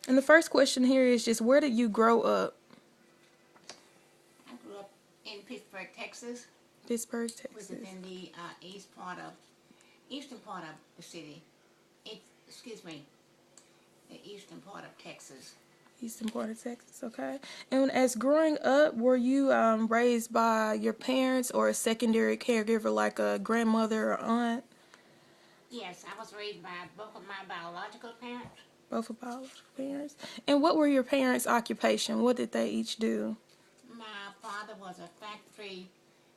And the first question here is just, where did you grow up? I grew up in Pittsburgh, Texas, Pittsburgh, which is Texas. in the eastern part of the city. Excuse me, the eastern part of Texas. Eastern part of Texas, okay. And as growing up, were you raised by your parents or a secondary caregiver like a grandmother or aunt? Yes, I was raised by both of my biological parents. Both of biological parents. And what were your parents' occupation? What did they each do? My father was a factory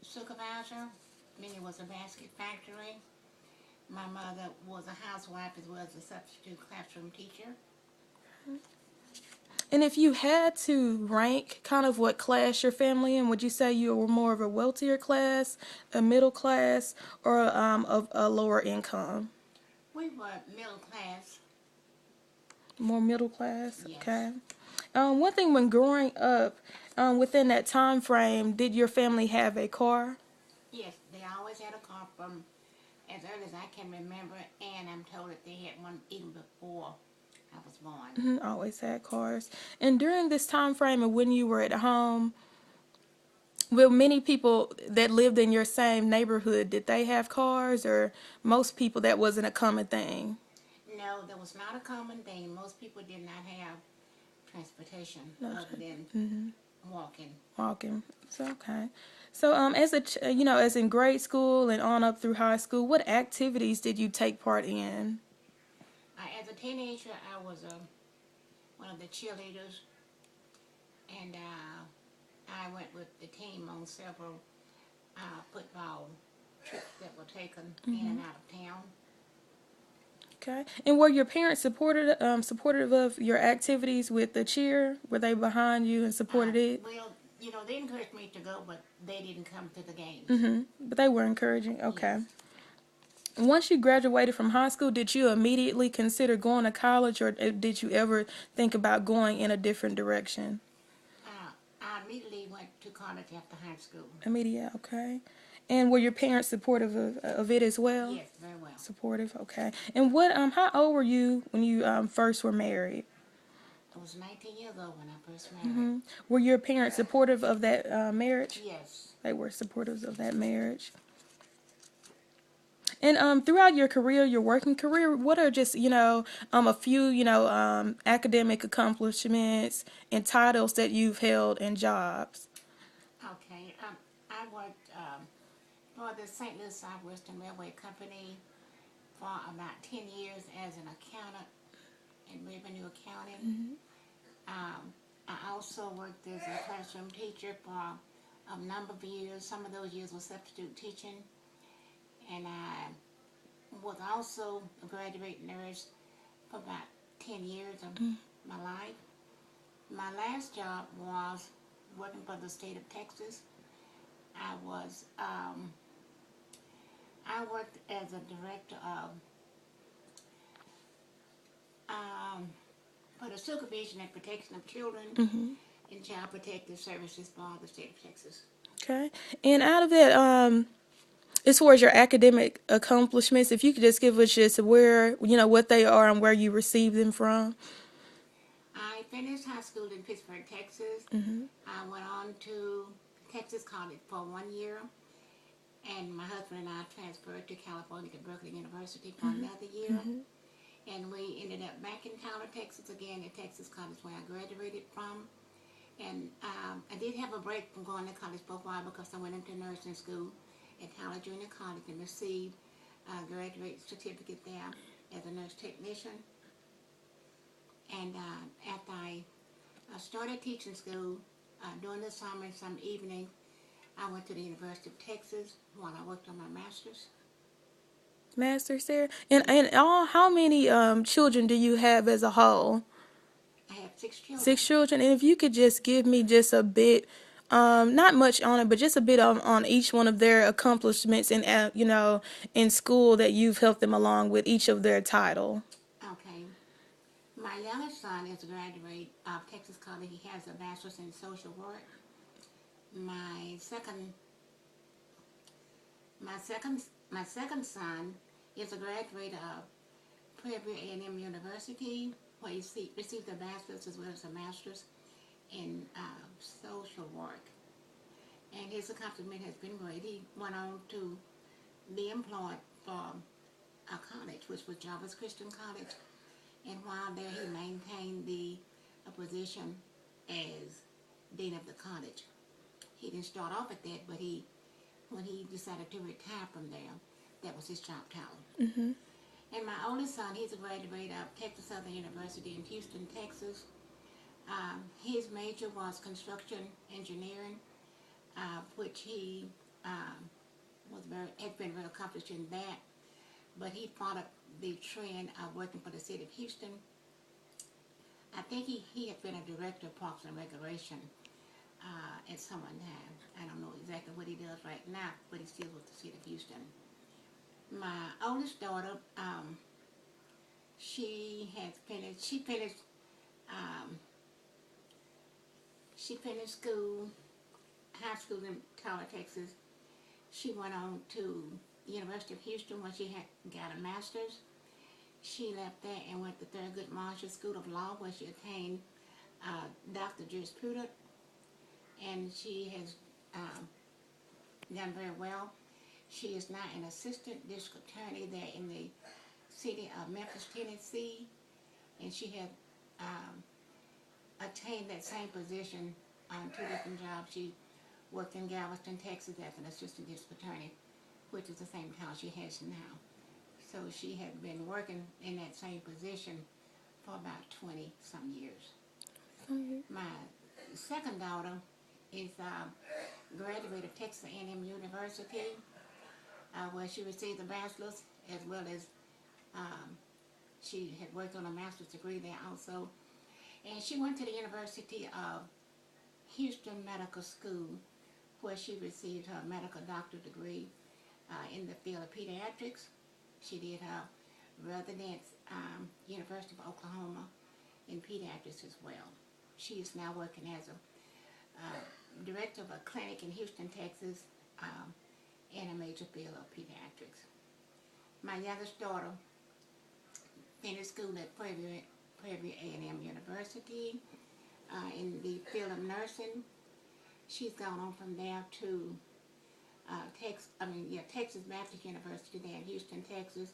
supervisor, meaning it was a basket factory. My mother was a housewife as well as a substitute classroom teacher. And if you had to rank kind of what class your family in, would you say you were more of a wealthier class, a middle class, or of a lower income? We were middle class. More middle class, Yes. okay. One thing when growing up, within that time frame, did your family have a car? Yes, they always had a car from as early as I can remember, and I'm told that they had one even before I was born. Always had cars. And during this time frame of when you were at home, well, many people that lived in your same neighborhood, did they have cars, or most people that wasn't a common thing? No, that was not a common thing. Most people did not have transportation No, other than walking. walking. So okay. So as as in grade school and on up through high school, what activities did you take part in? As a teenager, I was one of the cheerleaders, and I went with the team on several football trips that were taken in and out of town. Okay. And were your parents supportive of your activities with the cheer? Were they behind you and supported it? Well, they encouraged me to go, but they didn't come to the games. But they were encouraging. Okay. Yes. Once you graduated from high school, did you immediately consider going to college, or did you ever think about going in a different direction? I immediately went to college after high school. Immediate, okay. And were your parents supportive of it as well? Yes, very well. Supportive, okay. And how old were you when you first were married? I was 19 years old when I first married. Were your parents supportive of that marriage? Yes. They were supportive of that marriage. And throughout your career, your working career, what are just a few academic accomplishments and titles that you've held in jobs? Okay. I worked for the St. Louis Southwestern Railway Company for about 10 years as an accountant in revenue accounting. I also worked as a classroom teacher for a number of years. Some of those years were substitute teaching. And I was also a graduate nurse for about 10 years of my life. My last job was working for the state of Texas. I worked as a director of for the supervision and protection of children in child protective services for the state of Texas. Okay. And out of that, as far as your academic accomplishments, if you could just give us just what they are and where you received them from. I finished high school in Pittsburgh, Texas. I went on to Texas College for 1 year, and my husband and I transferred to California to Berkeley University for another year. And we ended up back in Tyler, Texas again at Texas College where I graduated from. And I did have a break from going to college for a while because I went into nursing school at Tyler Junior College and received a graduate certificate there as a nurse technician. And after I started teaching school during the summer and some evening, I went to the University of Texas while I worked on my master's. Master's there. And all, how many children do you have as a whole? I have 6 children. 6 children. And if you could just give me just a bit, not much on it, but just a bit on each one of their accomplishments in in school that you've helped them along with each of their title. Okay. My youngest son is a graduate of Texas College. He has a bachelor's in social work. My second son is a graduate of Prairie View A&M University. where he received a bachelor's as well as a master's in social work. And his accomplishment has been great. He went on to be employed for a college, which was Jarvis Christian College. And while there, he maintained a position as dean of the college. He didn't start off at that, but when he decided to retire from there, that was his job title. Mm-hmm. And my oldest son, he's a graduate of Texas Southern University in Houston, Texas. His major was construction engineering, which he had been very accomplished in that. But he followed the trend of working for the city of Houston. I think he had been a director of Parks and Recreation at some time. I don't know exactly what he does right now, but he's still with the city of Houston. My oldest daughter, she finished school, high school in Tyler, Texas. She went on to the University of Houston where she got a master's. She left there and went to Thurgood Marshall School of Law where she attained Dr. Jurisprudence, and she has done very well. She is now an assistant district attorney there in the city of Memphis, Tennessee, and she had attained that same position on 2 different jobs. She worked in Galveston, Texas as an assistant district attorney, which is the same title she has now. So she had been working in that same position for about 20-some years. Mm-hmm. My second daughter is graduate of Texas A&M University, where she received a bachelor's, as well as she had worked on a master's degree there also. And she went to the University of Houston Medical School, where she received her medical doctorate degree in the field of pediatrics. She did her residence University of Oklahoma in pediatrics as well. She is now working as a director of a clinic in Houston, Texas, in a major field of pediatrics. My youngest daughter finished school at Prairie A&M University in the field of nursing. She's gone on from there to Texas Baptist University there in Houston, Texas,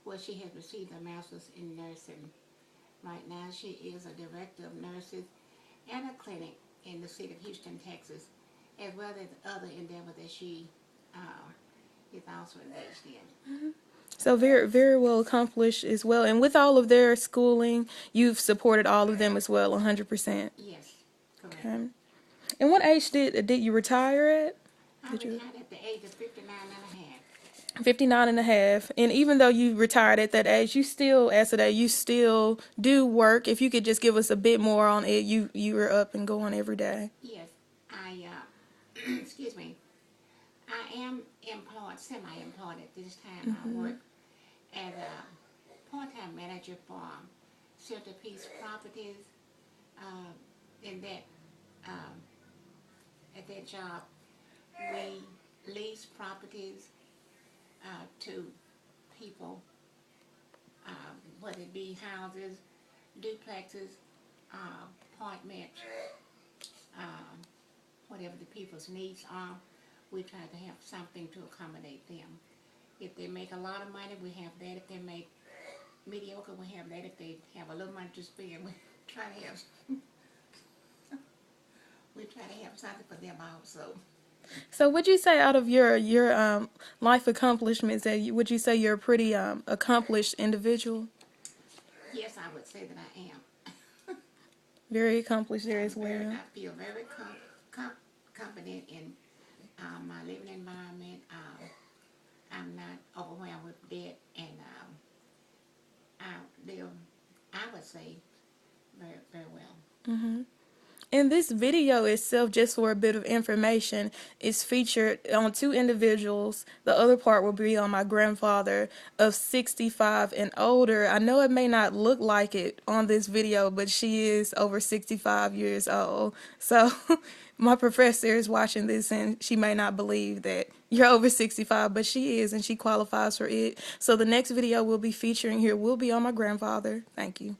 where she has received a master's in nursing. Right now, she is a director of nurses at a clinic in the city of Houston, Texas, as well as other endeavors that she is also engaged in. Mm-hmm. So very, very well accomplished as well. And with all of their schooling, you've supported all of them as well, 100%. Yes, correct. Okay. And what age did you retire at? I retired at the age of 59 and a half. 59 and a half. And even though you retired at that age, you still, as today, you still do work. If you could just give us a bit more on it, you were up and going every day. Yes, excuse me, I am employed, semi-employed at this time. Mm-hmm. I work as a part-time manager for Centerpiece Properties. At that job, we lease properties to people, whether it be houses, duplexes, apartments, whatever the people's needs are. We try to have something to accommodate them. If they make a lot of money, we have that. If they make mediocre, we have that. If they have a little money to spend, we try to have something for them also. So would you say out of your life accomplishments would you say you're a pretty accomplished individual? Yes, I would say that I am. Very accomplished there as well. I feel very confident in my living environment. I'm not overwhelmed with debt, and I would say very, very well. Mm-hmm. And this video itself, just for a bit of information, is featured on 2 individuals. The other part will be on my grandfather of 65 and older. I know it may not look like it on this video, but she is over 65 years old. So my professor is watching this and she may not believe that you're over 65, but she is and she qualifies for it. So the next video we'll be featuring here will be on my grandfather. Thank you.